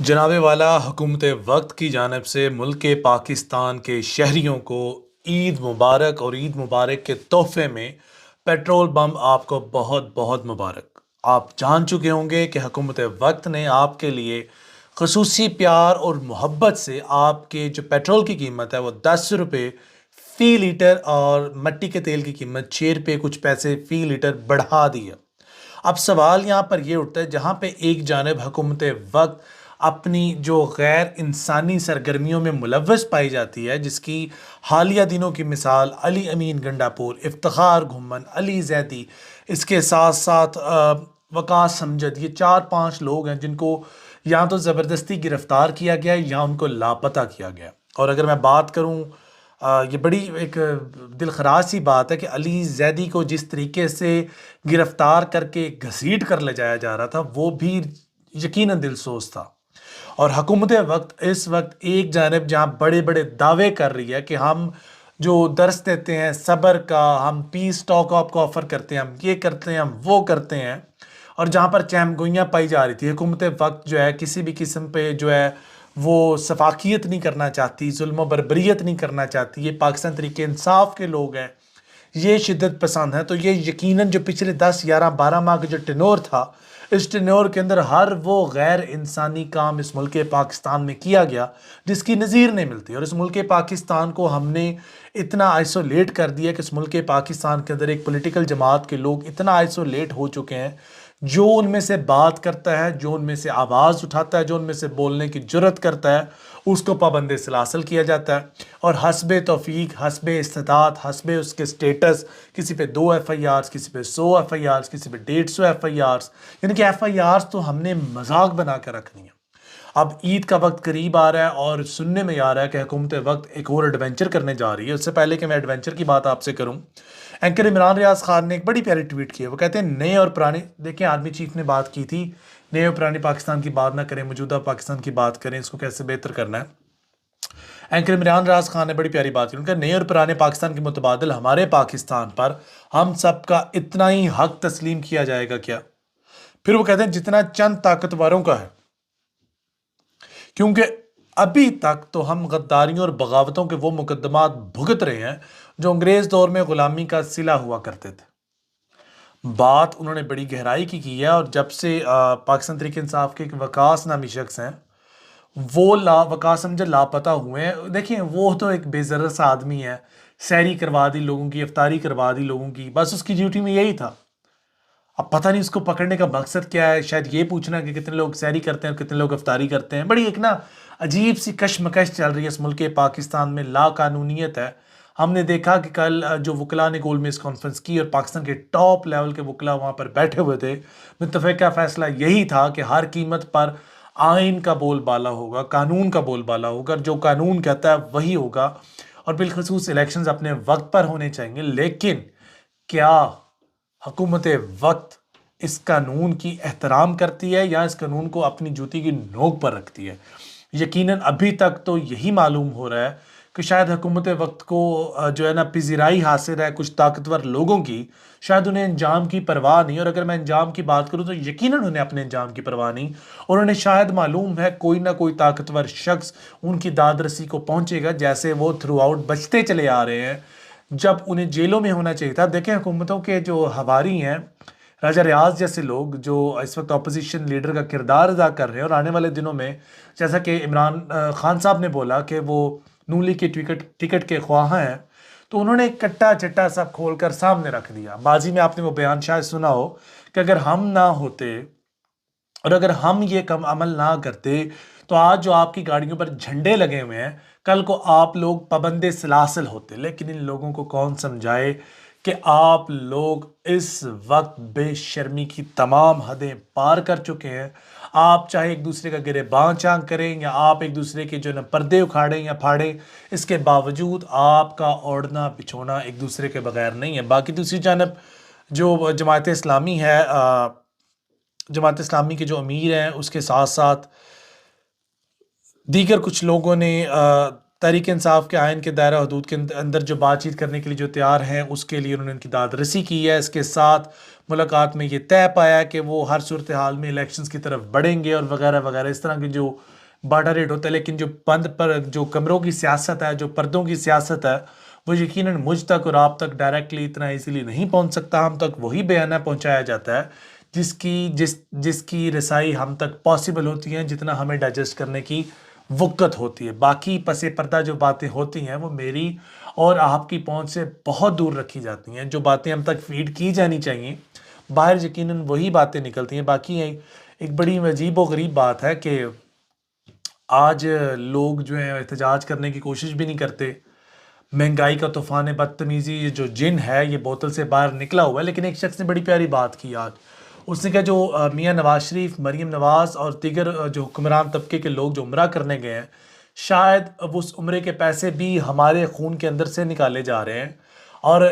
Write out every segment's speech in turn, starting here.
जनाबे वाला हुकूमत वक्त की जानिब से मुल्क पाकिस्तान के शहरियों को ईद मुबारक और ईद मुबारक के तोहफे में पेट्रोल बम आपको बहुत बहुत मुबारक। आप जान चुके होंगे कि हुकूमत वक्त ने आपके लिए खसूसी प्यार और मोहब्बत से आपके जो पेट्रोल की कीमत है वो 10 रुपये फ़ी लीटर और मिट्टी के तेल की कीमत 6 रुपये कुछ पैसे फ़ी लीटर बढ़ा दी है। अब सवाल यहाँ पर ये उठता है, जहाँ पे एक जानिब हुकूमत वक्त अपनी जो गैर इंसानी सरगर्मियों में मुलव्वस पाई जाती है, जिसकी हालिया दिनों की मिसाल अली अमीन गंडापुर, इफ्तिखार घुम्मन, अली जैदी, इसके साथ साथ वकास समजद, ये 4-5 लोग हैं जिनको या तो ज़बरदस्ती गिरफ्तार किया गया है या उनको लापता किया गया है। और अगर मैं बात करूँ, ये बड़ी एक दिल खराज सी बात है कि अली जैदी को जिस तरीके से गिरफ्तार करके घसीट कर ले जाया जा रहा था वो भी यकीनन दिलसोज था। और हुकूमत वक्त इस वक्त एक जानिब जहाँ बड़े बड़े दावे कर रही है कि हम जो दर्स देते हैं सब्र का, हम पीस टॉक आपको ऑफ़र करते हैं, हम ये करते हैं, हम वो करते हैं, और जहाँ पर चहमगोइयाँ पाई जा रही थी, हुकूमत वक्त जो है किसी भी किस्म पे जो है वो शफाकियत नहीं करना चाहती, जुल्म बर्बरियत नहीं करना चाहती। ये पाकिस्तान तरीके इंसाफ के लोग हैं, ये शिद्दत पसंद है। तो ये यकीनन जो पिछले 10, 11, 12 माह का जो टेन्योर था, इस टेन्योर के अंदर हर वो गैर इंसानी काम इस मुल्क पाकिस्तान में किया गया जिसकी नज़ीर नहीं मिलती। और इस मुल्क पाकिस्तान को हमने इतना आइसोलेट कर दिया कि इस मुल्क पाकिस्तान के अंदर एक पॉलिटिकल जमात के लोग इतना आइसोलेट हो चुके हैं, जो उनमें से बात करता है, जो उनमें से आवाज़ उठाता है, जो उनमें से बोलने की जुर्रत करता है, उसको पाबंद सलासल किया जाता है। और हस्बे तौफीक, हस्बे इस्तात, हस्बे उसके स्टेटस, किसी पे 2 FIRs, किसी पे 100 FIRs, किसी पे 150 FIRs, यानी कि FIRs तो हमने मजाक बना कर रखनी है। अब ईद का वक्त करीब आ रहा है और सुनने में आ रहा है कि हुकूमत वक्त एक और एडवेंचर करने जा रही है। उससे पहले कि मैं एडवेंचर की बात आपसे करूं, एंकर इमरान रियाज खान ने एक बड़ी प्यारी ट्वीट की है। वो कहते हैं नए और पुराने, देखिए आर्मी चीफ ने बात की थी, नए और पुराने पाकिस्तान की बात ना करें, मौजूदा पाकिस्तान की बात करें, इसको कैसे बेहतर करना है। एंकर इमरान रियाज खान ने बड़ी प्यारी बात की, उनका नए और पुराने पाकिस्तान के मुतबादिल हमारे पाकिस्तान पर हम सब का इतना ही हक तस्लीम किया जाएगा क्या? फिर वो कहते हैं जितना चंद ताकतवरों का है, क्योंकि अभी तक तो हम गद्दारियों और बगावतों के वो मुकदमात भुगत रहे हैं जो अंग्रेज दौर में गुलामी का सिला हुआ करते थे। बात उन्होंने बड़ी गहराई की है। और जब से पाकिस्तान तहरीक इंसाफ के एक वकास नामी शख्स हैं, वो वकास समझे लापता हुए हैं। देखिए वो तो एक बेज़र सा आदमी है, सैरी करवा दी लोगों की, इफ्तारी करवा दी लोगों की, बस उसकी ड्यूटी में यही था। अब पता नहीं उसको पकड़ने का मकसद क्या है, शायद ये पूछना कि कितने लोग सैरी करते हैं और कितने लोग इफ्तारी करते हैं। बड़ी एक ना अजीब सी कशमकश चल रही है इस मुल्क पाकिस्तान में, लाकानूनीयत है। हमने देखा कि कल जो वकला ने गोल मेज कॉन्फ्रेंस की और पाकिस्तान के टॉप लेवल के वकला वहाँ पर बैठे हुए थे, मुत्तफ़िक़ा फ़ैसला यही था कि हर कीमत पर आइन का बोलबाला होगा, कानून का बोलबाला होगा, जो कानून कहता है वही होगा, और बिलखसूस इलेक्शंस अपने वक्त पर होने चाहिए। लेकिन क्या हुकूमत वक्त इस कानून की एहतराम करती है या इस कानून को अपनी जूती की नोक पर रखती है? यकीनन अभी तक तो यही मालूम हो रहा है कि शायद हुकूमत वक्त को जो है ना पिज़िराई हासिल है कुछ ताकतवर लोगों की, शायद उन्हें अंजाम की परवाह नहीं। और अगर मैं अंजाम की बात करूं तो यकीनन उन्हें अपने अंजाम की परवाह नहीं, और उन्हें शायद मालूम है कोई ना कोई ताकतवर शख्स उनकी दादरसी को पहुंचेगा, जैसे वो थ्रू आउट बचते चले आ रहे हैं जब उन्हें जेलों में होना चाहिए था। देखें हुकूमतों के जो हवारी हैं, राजा रियाज जैसे लोग जो इस वक्त अपोजिशन लीडर का किरदार अदा कर रहे हैं, और आने वाले दिनों में जैसा कि इमरान खान साहब ने बोला कि वो नून लीग के टिकट के ख्वाह हैं, तो उन्होंने एक कट्टा चिट्टा सब खोल कर सामने रख दिया। बाजी में आपने वो बयान शायद सुना हो कि अगर हम ना होते और अगर हम ये कम अमल ना करते तो आज जो आपकी गाड़ियों पर झंडे लगे हुए हैं, कल को आप लोग पाबंदे सलासल होते। लेकिन इन लोगों को कौन समझाए कि आप लोग इस वक्त बेशर्मी की तमाम हदें पार कर चुके हैं। आप चाहे एक दूसरे का गिरेबान चांग करें या आप एक दूसरे के जो न पर्दे उखाड़ें या फाड़ें, इसके बावजूद आपका ओढ़ना बिछोना एक दूसरे के बगैर नहीं है। बाकी दूसरी जानब जो जमात इस्लामी है, जमात इस्लामी के जो अमीर हैं, उसके साथ साथ दीगर कुछ लोगों ने तहरीक इंसाफ के आयन के दायरा हदूद के अंदर जो बातचीत करने के लिए जो तैयार हैं उसके लिए उन्होंने उनकी दादरसी की है। इसके साथ मुलाकात में ये तय पाया कि वो हर सूरत हाल में इलेक्शंस की तरफ बढ़ेंगे और वगैरह वगैरह इस तरह की जो बाटा रेट होता है। लेकिन जो बंद पर जो कमरों की सियासत है, जो पर्दों की सियासत है, वो यकीनन मुझ तक और आप तक डायरेक्टली इतना इजीली नहीं पहुंच सकता। हम तक वही बयाना पहुंचाया जाता है जिसकी रसाई हम तक पॉसिबल होती है, जितना हमें डाइजेस्ट करने की वक़्त होती है। बाकी पसे पर्दा जो बातें होती हैं वो मेरी और आपकी पहुंच से बहुत दूर रखी जाती हैं। जो बातें हम तक फीड की जानी चाहिए बाहर यकीनन वही बातें निकलती हैं। बाकी एक बड़ी अजीब व गरीब बात है कि आज लोग जो है एहतजाज करने की कोशिश भी नहीं करते। महंगाई का तूफान बदतमीज़ी ये जो जिन है ये बोतल से बाहर निकला हुआ है। लेकिन एक शख्स ने बड़ी प्यारी बात की आज। उसने कहा जो मियाँ नवाज शरीफ, मरीम नवाज और दीगर जो हुक्मरान तबके के लोग जो उम्रा करने गए हैं, शायद अब उस उम्रे के पैसे भी हमारे खून के अंदर से निकाले जा रहे हैं। और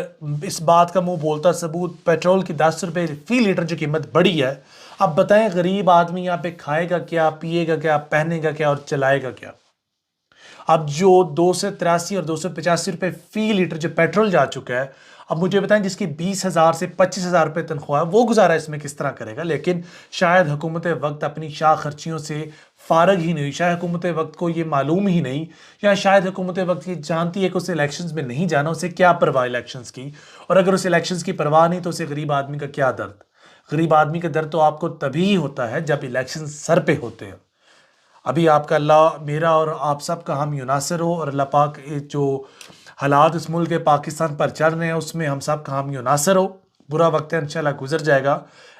इस बात का मुंह बोलता सबूत पेट्रोल की 10 रुपये फ़ी लीटर जो कीमत बढ़ी है। अब बताएं गरीब आदमी यहाँ पे खाएगा क्या, पिएगा क्या, पहनेगा क्या और चलाएगा क्या। अब जो 283 और 285 रुपये फ़ी लीटर जो पेट्रोल जा चुका है, अब मुझे बताएं जिसकी 20,000 से 25,000 रुपये तनख्वाह है वो गुजारा इसमें किस तरह करेगा। लेकिन शायद हुकूमत वक्त अपनी शाह खर्चियों से फारग ही नहीं, शायद हुकूमत वक्त को ये मालूम ही नहीं, या शायद हुकूमत वक्त ये जानती है कि उसे इलेक्शंस में नहीं जाना, उसे क्या परवाह इलेक्शंस की। और अगर उसे इलेक्शंस की परवाह नहीं तो उसे गरीब आदमी का क्या दर्द। गरीब आदमी का दर्द तो आपको तभी ही होता है जब इलेक्शन सर पे होते हैं। अभी आपका अल्लाह मेरा और आप सब का हम युनासर हो, और अल्लाह पाक जो हालात इस मुल्क के पाकिस्तान पर चल रहे हैं उसमें हम सब का हम युनासर हो। बुरा वक्त है, इंशाल्लाह गुजर जाएगा,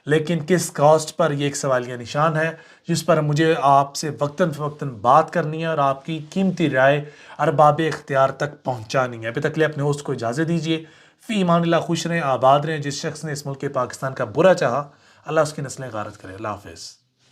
लेकिन किस कॉस्ट पर, ये एक सवालिया निशान है जिस पर मुझे आपसे वक्तन फ़वक्तन बात करनी है और आपकी कीमती राय अरबाब इख्तियार तक पहुँचानी है। अभी तक ले अपने होस्ट को इजाज़त दीजिए। फ़ी ईमानिल्लाह, खुश रहें, आबाद रहें। जिस शख्स ने इस मुल्क के पाकिस्तान का बुरा चाहा, अल्लाह उसकी नस्लें गारत करे। अल्लाह हाफ़िज़।